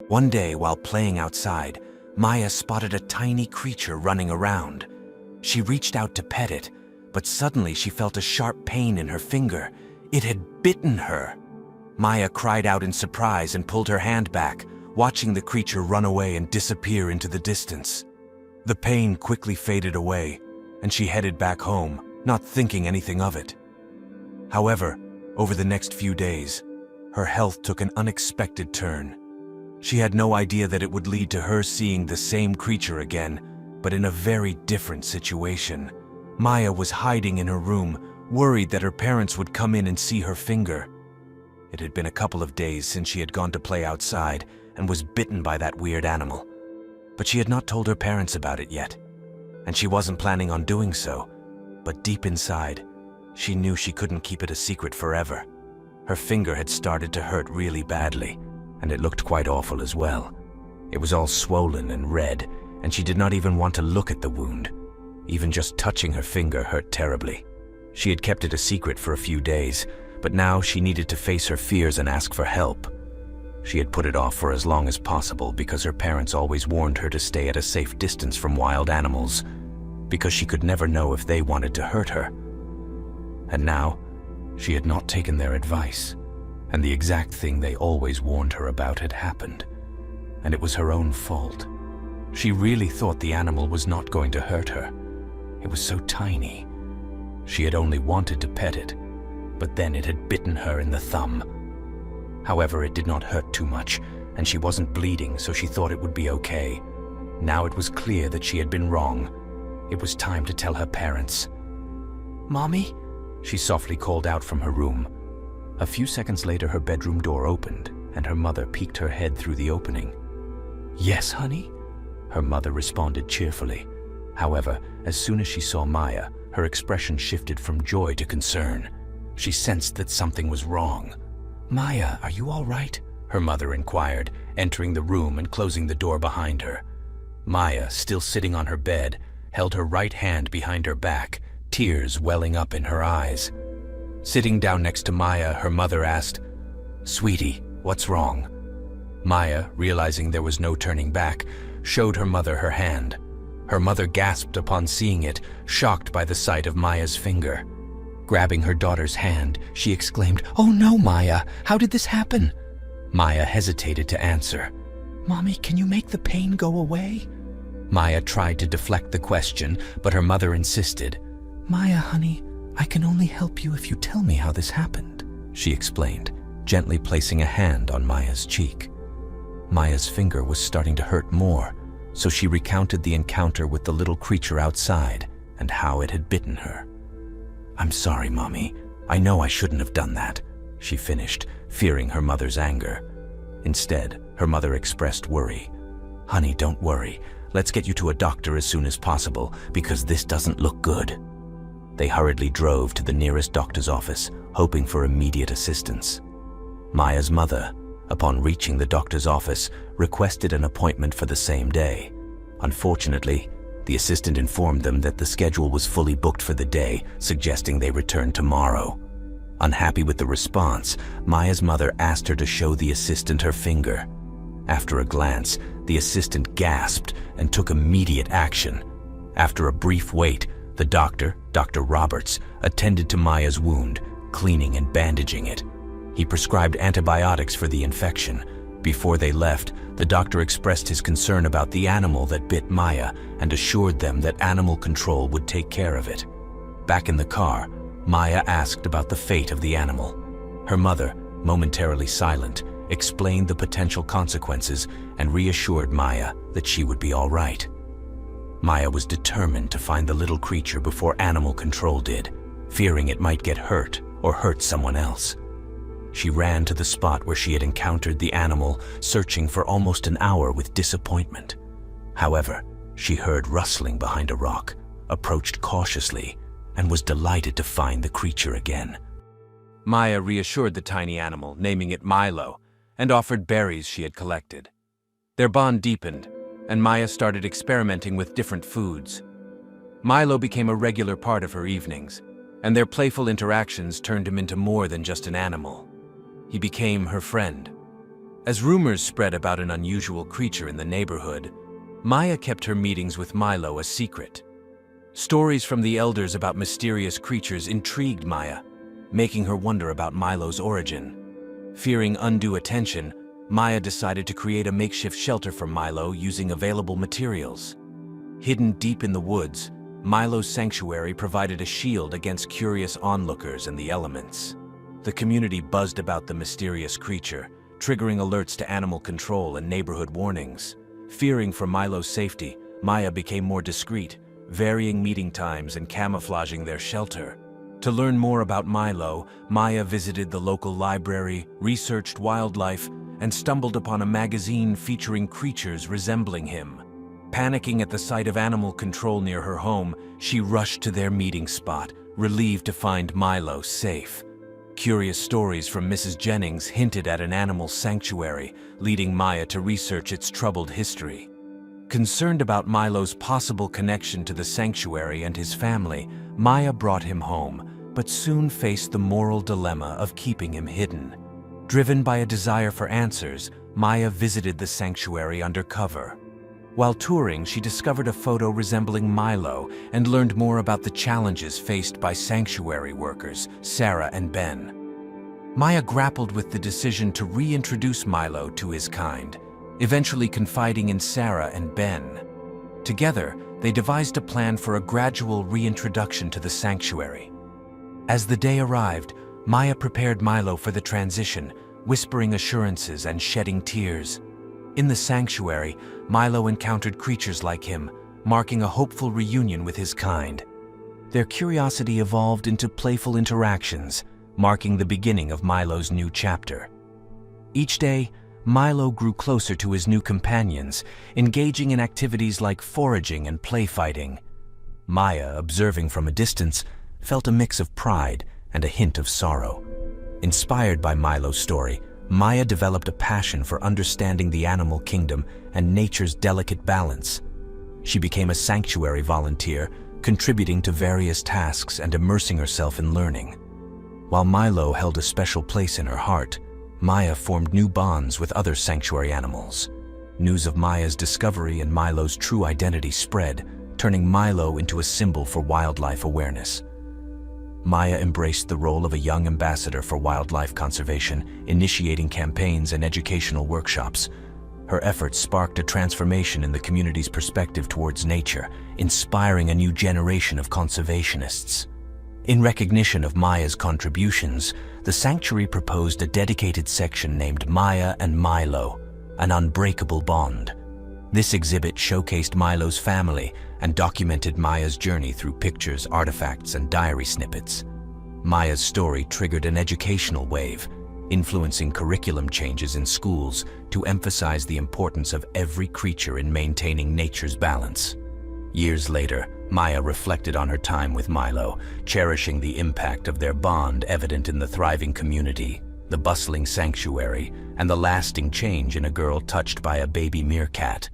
One day, while playing outside, Maya spotted a tiny creature running around. She reached out to pet it, but suddenly she felt a sharp pain in her finger. It had bitten her. Maya cried out in surprise and pulled her hand back, watching the creature run away and disappear into the distance. The pain quickly faded away, and she headed back home, not thinking anything of it. However, over the next few days, her health took an unexpected turn. She had no idea that it would lead to her seeing the same creature again, but in a very different situation. Maya was hiding in her room, worried that her parents would come in and see her finger. It had been a couple of days since she had gone to play outside and was bitten by that weird animal. But she had not told her parents about it yet, and she wasn't planning on doing so. But deep inside, she knew she couldn't keep it a secret forever. Her finger had started to hurt really badly, and it looked quite awful as well. It was all swollen and red, and she did not even want to look at the wound. Even just touching her finger hurt terribly. She had kept it a secret for a few days, but now she needed to face her fears and ask for help. She had put it off for as long as possible because her parents always warned her to stay at a safe distance from wild animals, because she could never know if they wanted to hurt her. And now, she had not taken their advice, and the exact thing they always warned her about had happened, and it was her own fault. She really thought the animal was not going to hurt her. It was so tiny. She had only wanted to pet it, but then it had bitten her in the thumb. However, it did not hurt too much, and she wasn't bleeding, so she thought it would be okay. Now it was clear that she had been wrong. It was time to tell her parents. "Mommy?" she softly called out from her room. A few seconds later, her bedroom door opened, and her mother peeked her head through the opening. "Yes, honey?" her mother responded cheerfully. However, as soon as she saw Maya, her expression shifted from joy to concern. She sensed that something was wrong. "Maya, are you all right?" her mother inquired, entering the room and closing the door behind her. Maya, still sitting on her bed, held her right hand behind her back, tears welling up in her eyes. Sitting down next to Maya, her mother asked, "Sweetie, what's wrong?" Maya, realizing there was no turning back, showed her mother her hand. Her mother gasped upon seeing it, shocked by the sight of Maya's finger. Grabbing her daughter's hand, she exclaimed, "Oh no, Maya! How did this happen?" Maya hesitated to answer. "Mommy, can you make the pain go away?" Maya tried to deflect the question, but her mother insisted. "Maya, honey, I can only help you if you tell me how this happened," she explained, gently placing a hand on Maya's cheek. Maya's finger was starting to hurt more, so she recounted the encounter with the little creature outside and how it had bitten her. "I'm sorry, Mommy. I know I shouldn't have done that," she finished, fearing her mother's anger. Instead, her mother expressed worry. "Honey, don't worry. Let's get you to a doctor as soon as possible, because this doesn't look good." They hurriedly drove to the nearest doctor's office, hoping for immediate assistance. Maya's mother, upon reaching the doctor's office, requested an appointment for the same day. Unfortunately, the assistant informed them that the schedule was fully booked for the day, suggesting they return tomorrow. Unhappy with the response, Maya's mother asked her to show the assistant her finger. After a glance, the assistant gasped and took immediate action. After a brief wait, the doctor, Dr. Roberts, attended to Maya's wound, cleaning and bandaging it. He prescribed antibiotics for the infection. Before they left, the doctor expressed his concern about the animal that bit Maya and assured them that animal control would take care of it. Back in the car, Maya asked about the fate of the animal. Her mother, momentarily silent, explained the potential consequences and reassured Maya that she would be all right. Maya was determined to find the little creature before animal control did, fearing it might get hurt or hurt someone else. She ran to the spot where she had encountered the animal, searching for almost an hour with disappointment. However, she heard rustling behind a rock, approached cautiously, and was delighted to find the creature again. Maya reassured the tiny animal, naming it Milo, and offered berries she had collected. Their bond deepened, and Maya started experimenting with different foods. Milo became a regular part of her evenings, and their playful interactions turned him into more than just an animal. He became her friend. As rumors spread about an unusual creature in the neighborhood, Maya kept her meetings with Milo a secret. Stories from the elders about mysterious creatures intrigued Maya, making her wonder about Milo's origin. Fearing undue attention, Maya decided to create a makeshift shelter for Milo using available materials. Hidden deep in the woods, Milo's sanctuary provided a shield against curious onlookers and the elements. The community buzzed about the mysterious creature, triggering alerts to animal control and neighborhood warnings. Fearing for Milo's safety, Maya became more discreet, varying meeting times and camouflaging their shelter. To learn more about Milo, Maya visited the local library, researched wildlife, and stumbled upon a magazine featuring creatures resembling him. Panicking at the sight of animal control near her home, she rushed to their meeting spot, relieved to find Milo safe. Curious stories from Mrs. Jennings hinted at an animal sanctuary, leading Maya to research its troubled history. Concerned about Milo's possible connection to the sanctuary and his family, Maya brought him home, but soon faced the moral dilemma of keeping him hidden. Driven by a desire for answers, Maya visited the sanctuary undercover. While touring, she discovered a photo resembling Milo and learned more about the challenges faced by sanctuary workers, Sarah and Ben. Maya grappled with the decision to reintroduce Milo to his kind, eventually confiding in Sarah and Ben. Together, they devised a plan for a gradual reintroduction to the sanctuary. As the day arrived, Maya prepared Milo for the transition, whispering assurances and shedding tears. In the sanctuary, Milo encountered creatures like him, marking a hopeful reunion with his kind. Their curiosity evolved into playful interactions, marking the beginning of Milo's new chapter. Each day, Milo grew closer to his new companions, engaging in activities like foraging and play fighting. Maya, observing from a distance, felt a mix of pride and a hint of sorrow. Inspired by Milo's story, Maya developed a passion for understanding the animal kingdom and nature's delicate balance. She became a sanctuary volunteer, contributing to various tasks and immersing herself in learning. While Milo held a special place in her heart, Maya formed new bonds with other sanctuary animals. News of Maya's discovery and Milo's true identity spread, turning Milo into a symbol for wildlife awareness. Maya embraced the role of a young ambassador for wildlife conservation, initiating campaigns and educational workshops. Her efforts sparked a transformation in the community's perspective towards nature, inspiring a new generation of conservationists. In recognition of Maya's contributions, the sanctuary proposed a dedicated section named Maya and Milo, an unbreakable bond. This exhibit showcased Milo's family and documented Maya's journey through pictures, artifacts, and diary snippets. Maya's story triggered an educational wave, influencing curriculum changes in schools to emphasize the importance of every creature in maintaining nature's balance. Years later, Maya reflected on her time with Milo, cherishing the impact of their bond evident in the thriving community, the bustling sanctuary, and the lasting change in a girl touched by a baby meerkat.